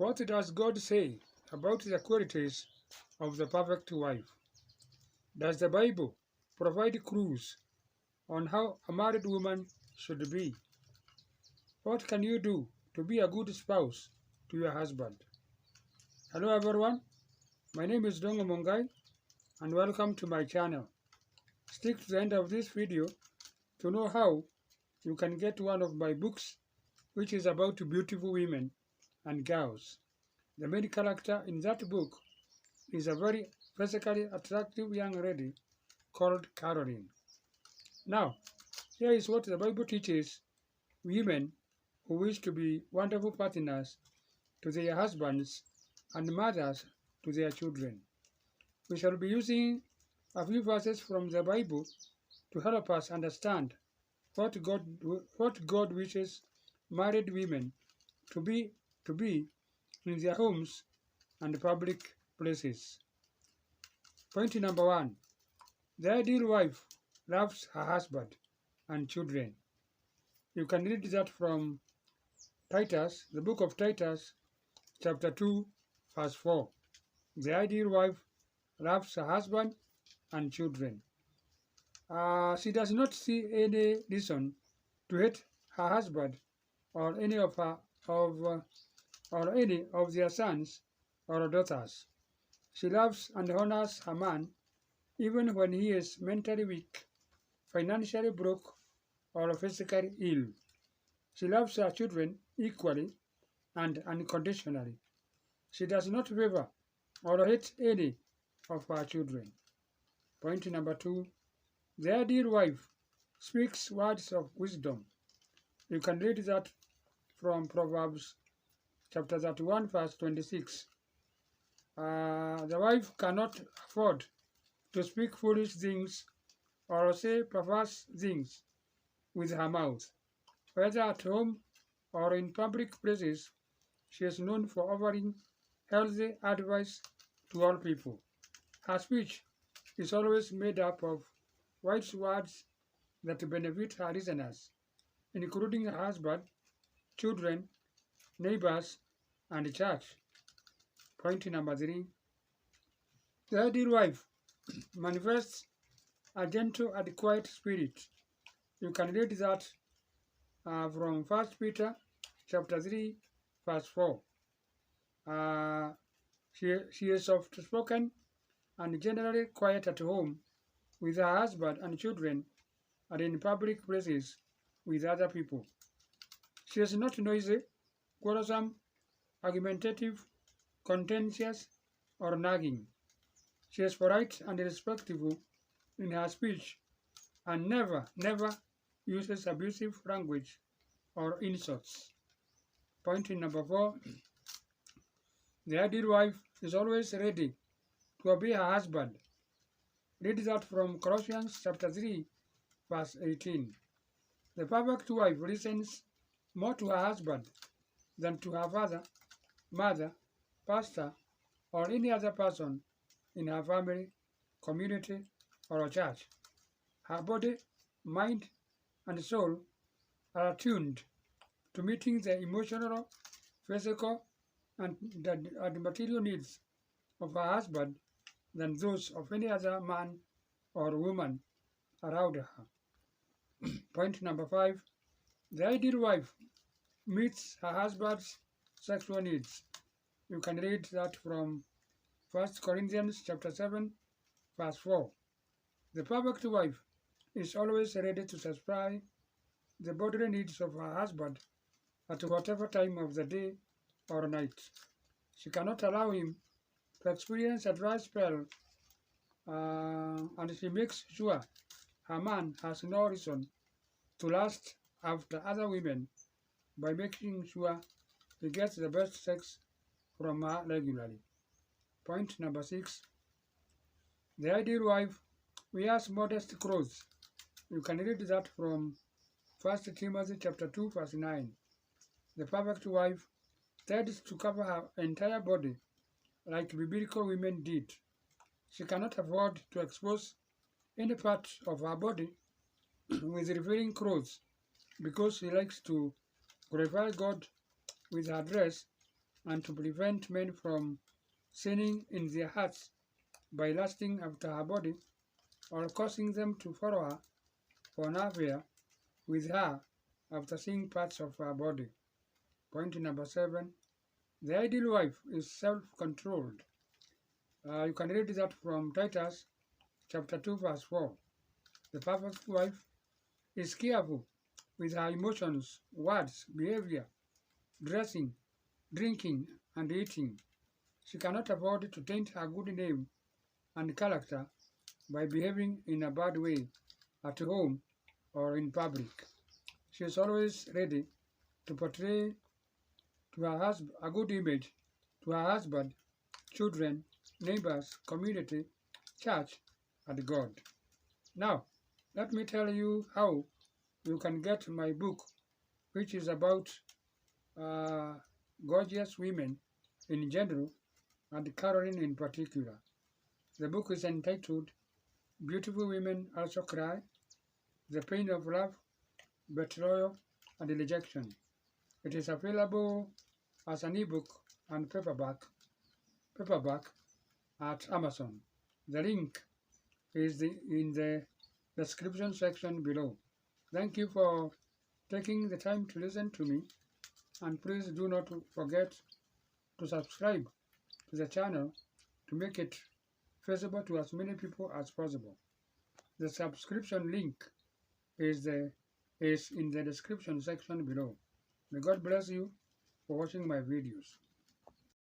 What does God say about the qualities of the perfect wife? Does the Bible provide clues on how a married woman should be? What can you do to be a good spouse to your husband? Hello everyone, my name is Dongo Mongai and welcome to my channel. Stick to the end of this video to know how you can get one of my books which is about beautiful women and girls. The main character in that book is a very physically attractive young lady called Caroline. Now, here is what the Bible teaches women who wish to be wonderful partners to their husbands and mothers to their children. We shall be using a few verses from the Bible to help us understand what God wishes married women to be in their homes and public places. Point number 1. The ideal wife loves her husband and children. You can read that from Titus, the book of Titus, chapter 2, verse 4. The ideal wife loves her husband and children. She does not see any reason to hate her husband or any of their sons or daughters. She loves and honors her man even when he is mentally weak, financially broke, or physically ill. She loves her children equally and unconditionally. She does not favor or hate any of her children. Point number 2. The ideal wife speaks words of wisdom. You can read that from Proverbs chapter 31, verse 26. The wife cannot afford to speak foolish things or say perverse things with her mouth. Whether at home or in public places, she is known for offering healthy advice to all people. Her speech is always made up of wise words that benefit her listeners, including her husband, children, neighbors, and church. Point number 3. The ideal wife manifests a gentle and quiet spirit. You can read that from 1 Peter chapter 3, verse 4. She is soft-spoken and generally quiet at home with her husband and children and in public places with other people. She is not noisy, quarrelsome, argumentative, contentious, or nagging. She is polite and respectful in her speech and never uses abusive language or insults. Point number 4. The ideal wife is always ready to obey her husband. Read that from Colossians chapter 3, verse 18. The perfect wife listens more to her husband than to her father, mother, pastor, or any other person in her family, community, or church. Her body, mind, and soul are attuned to meeting the emotional, physical, and material needs of her husband than those of any other man or woman around her. Point number 5. The ideal wife meets her husband's sexual needs. You can read that from 1 Corinthians chapter 7, verse 4. The perfect wife is always ready to satisfy the bodily needs of her husband at whatever time of the day or night. She cannot allow him to experience a dry spell, and she makes sure her man has no reason to lust after other women by making sure he gets the best sex from her regularly. Point number 6. The ideal wife wears modest clothes. You can read that from 1 Timothy chapter 2, verse 9. The perfect wife tends to cover her entire body like biblical women did. She cannot afford to expose any part of her body with revealing clothes because she likes to glorify God with her dress and to prevent men from sinning in their hearts by lusting after her body or causing them to follow her for an affair with her after seeing parts of her body. Point number 7. The ideal wife is self-controlled. You can read that from Titus chapter 2 verse 4. The perfect wife is careful with her emotions, words, behavior, dressing, drinking, and eating. She cannot afford to taint her good name and character by behaving in a bad way at home or in public. She is always ready to portray to her husband a good image to her husband, children, neighbors, community, church, and God. Now, let me tell you how you can get my book, which is about uh, gorgeous women in general and Caroline in particular. The book is entitled Beautiful Women Also Cry, The Pain of Love, Betrayal, and Rejection. It is available as an ebook and paperback at Amazon. The link is in the description section below. Thank you for taking the time to listen to me, and please do not forget to subscribe to the channel to make it visible to as many people as possible. The subscription link is in the description section below. May God bless you for watching my videos.